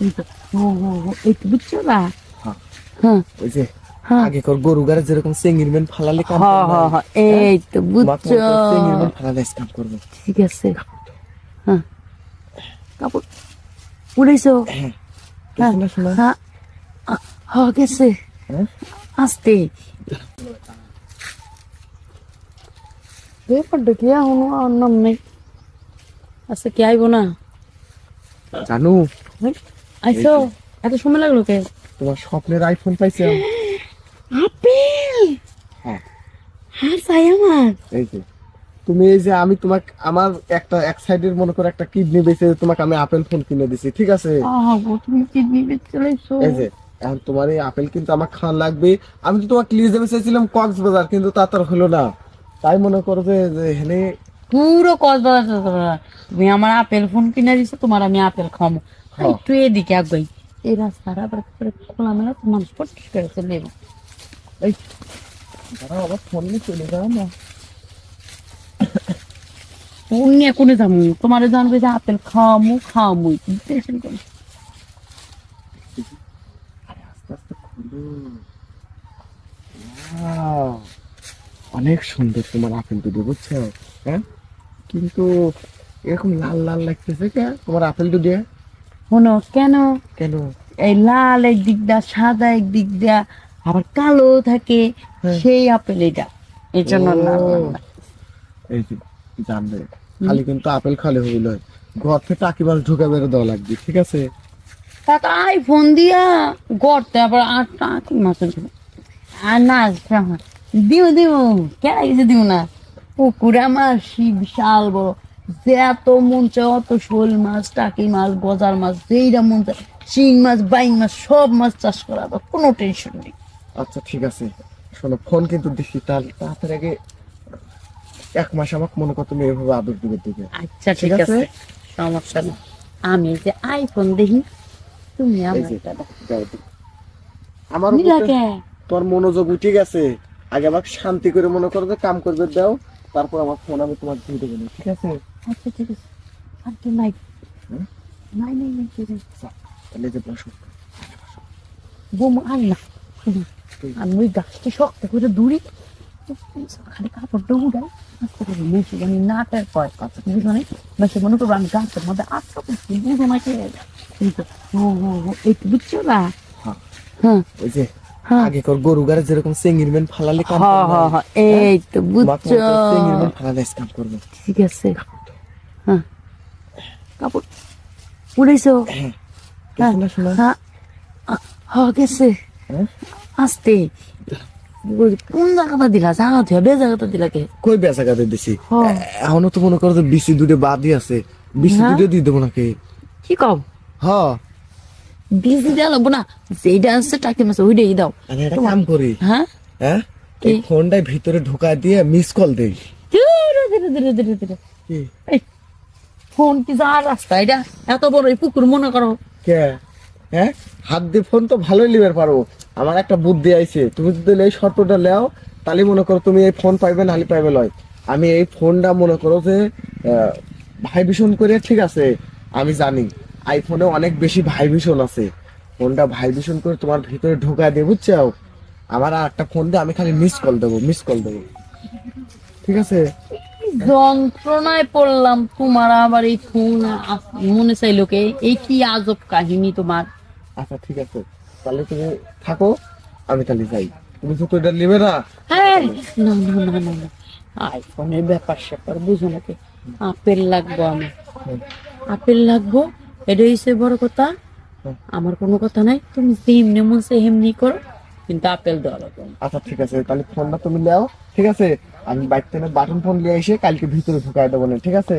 এই তো বুঝছো না? হ্যাঁ হ্যাঁ ওই যে হ্যাঁ আগেকার গরু গাড়ি যেরকম চেঙ্গিরমেন ফালালে কাম হ্যাঁ করবে হ্যাঁ এই তো বুঝছো। চেঙ্গিরমেন ফালালে কাম করবে। ঠিক আছে। হ্যাঁ কাপড় উড়াইছো? হ্যাঁ হ্যাঁ গেছে না শোনা? হ্যাঁ হ্যাঁ গেছে। হ্যাঁ আসতে ব্যাপারটা কি এখনো আর নাম নেই। আচ্ছা কি আইবো না? জানু আইসো? এত সময় লাগলো কে? তোমার স্বপ্নের আইফোন পাইছিলাম। আপেল হ্যাঁ আর চাই আমার। এই যে তুমি এই যে আমি তোমাকে আমার একটা এক সাইডের মনে করো একটা কিডনি বেঁচে তোমাকে আমি আপেল ফোন কিনে দিছি, ঠিক আছে? তুমি কিডনি বেচে চলেছো? এই যে এখন তোমার এই আপেল কিন্তু আমার খাওয়া লাগবে। আমি তো তোমাকে লিয়ে যাবে চাইছিলাম কক্সবাজার, কিন্তু তা তো আর হলো না। তাই মনে করবে যে হেনে পুরো কক্সবাজার তুমি আমার আপেল ফোন কিনে দিছো, তোমার আমি আপেল খাবো। হ্যাঁ। একটু এদিকে আগাই, এই রাস্তাটা আবার খোলা মেলা তো মানুষ পট্টিস করে চলে যাবে। এই দাঁড়াও, আবার ফোন নিয়ে চলে যাও না। ফোন নিয়ে কোনে যাবো? তোমার জানবে যে আপেল খাওয়ামু টেনশন করো। আস্তে আস্তে খুলো। Wow, অনেক সুন্দর তোমার আপেল দুটো, বুঝছো? হ্যাঁ কিন্তু এরকম লাল লাল লাগতেছে কে তোমার আপেল দুটো? শোনো কেন, কেন? এই লাল একদিক দা সাদা একদিক দা আবার কালো থাকে, হ্যাঁ। সেই আপেল এটা, এই জন্য লাল লাল লাগে। এই যে জানবে খালি কিন্তু আপেল খালে হইল, ঘর থেকে টাকি মাছ ঢুকে বেরো দেওয়া লাগবে, ঠিক আছে? তাকে আইফোন দিয়া গড়তে আবার আটটা কি মাছ আর না দিও কেন কিছু দিও না। পুকুরে আমার বিশাল বড়, যে এত মন চায় অত শোল মাছ টাকি মাছ গজার মাছ যেইটা মন চায়, শিং মাছ বাইং মাছ সব মাছ চাষ করা, আবার কোনো টেনশন নেই। আচ্ছা ঠিক আছে, শোনো ফোন কিন্তু দিচ্ছি, তার আগে 1 মাস আমাকে মনে করো তুমি এভাবে আদর দিবে দিবে। আচ্ছা ঠিক আছে, সমস্যা নেই। আমি যে আইফোন দেখি, তুমি এই আমার যে, এটা দাও। দাও দিই। আমার নিলা উপরে কে? তোর মনোযোগ উঠে গেছে, আগে আমাকে শান্তি করে মনে করো যে কাম করবে দাও, তারপর আমার ফোন আমি তোমার দিয়ে দেবো না, ঠিক আছে? আচ্ছা ঠিক আছে। আর তো নাই হুম? নাই ঠিক আছে। তাহলে যে বসো। বোম আর না, আমি ওই গাছটি শক্ত করে দূরে খালি কাপড়টা উড়াই আস্তে করে মেশে জানি না টের পায়। আচ্ছা বুঝো মেশে মনে করবো আমি গাছের মধ্যে আটকা পড়ছি, বুঝো না কে? এই তো বুঝছো না? হ্যাঁ হ্যাঁ ওই যে হ্যাঁ আগেকার গরু গাড়ি যেরকম চেঙ্গিরমেন ফালালে কাম হ্যাঁ করবে, হ্যাঁ এই তো বুঝছো। চেঙ্গিরমেন ফালালে কাম করবে। ঠিক আছে। হ্যাঁ কাপড় উড়াইছো? হ্যাঁ হ্যাঁ গেছে না শোনা? হ্যাঁ হ্যাঁ গেছে। হ্যাঁ? আসতে কোন জায়গাটা দিলা? জায়গা থেকে বে জায়গাটা দিলা কে? কই বেচা কাতে দিছি, হ্যাঁ। এখনো তো মনে করো যে বিসি দুটো বাদই আছে, বিসি হ্যাঁ? দুটো দিয়ে দেবো নাকি? কি কম হ্যাঁ বিজি দেওয়া লাগবো না, যেইটা আছে টাকি মাছ ওইটাই দাও। আমি একটা কাম করি, হ্যাঁ হ্যাঁ এই কি? ফোনটাই ভিতরে ঢোকা দিয়ে মিস কল দেই। ধীরে কি? এই ফোন কি যা রাস্তা এটা এত বড় এই পুকুর মনে করো? কে? হ্যাঁ হাত দিয়ে ফোন তো ভালোই লিবার পারো। আমার একটা বুদ্ধি আইছে, তুমি যদি এই শর্তটা লেও তাহলে মনে করো তুমি এই ফোন পাইবে নাহলে পাইবে লয়। আমি এই ফোনটা মনে করো যে ভাইব্রেশন করে, ঠিক আছে? আমি জানি আইফোনে অনেক বেশি ভাইব্রেশন আছে, ফোনটা ভাইব্রেশন করে তোমার ভিতরে ঢোকা দিয়ে, বুঝছো? আমার আর একটা ফোন দিয়ে আমি খালি মিস কল দেবো, ঠিক আছে? যন্ত্রণায় পড়লাম, তোমার আবার এই ফোন মনে চাইলো কে? এই কি আজব কাহিনী তোমার। আচ্ছা ঠিক আছে, তাহলে তুমি থাকো, আমি তাহলে যাই। তুমি তো এটা নেবে না। হ্যাঁ না আইফোনের ব্যাপার স্যাপার বুঝো নাকি? আপেল লাগবো আমার, আপেল লাগবো, এটা হচ্ছে বড় কথা। আমার কোনো কথা নাই, তুমি যেমনি মন চাই হেমনি করো, কিন্তু আপেল দেওয়া লাগবে না। আচ্ছা ঠিক আছে, তাহলে ফোনটা তুমি নাও, ঠিক আছে? আমি বাইক থেকে বাটন ফোন নিয়ে এসে কালকে ভিতরে ঢুকাই দেবো না, ঠিক আছে?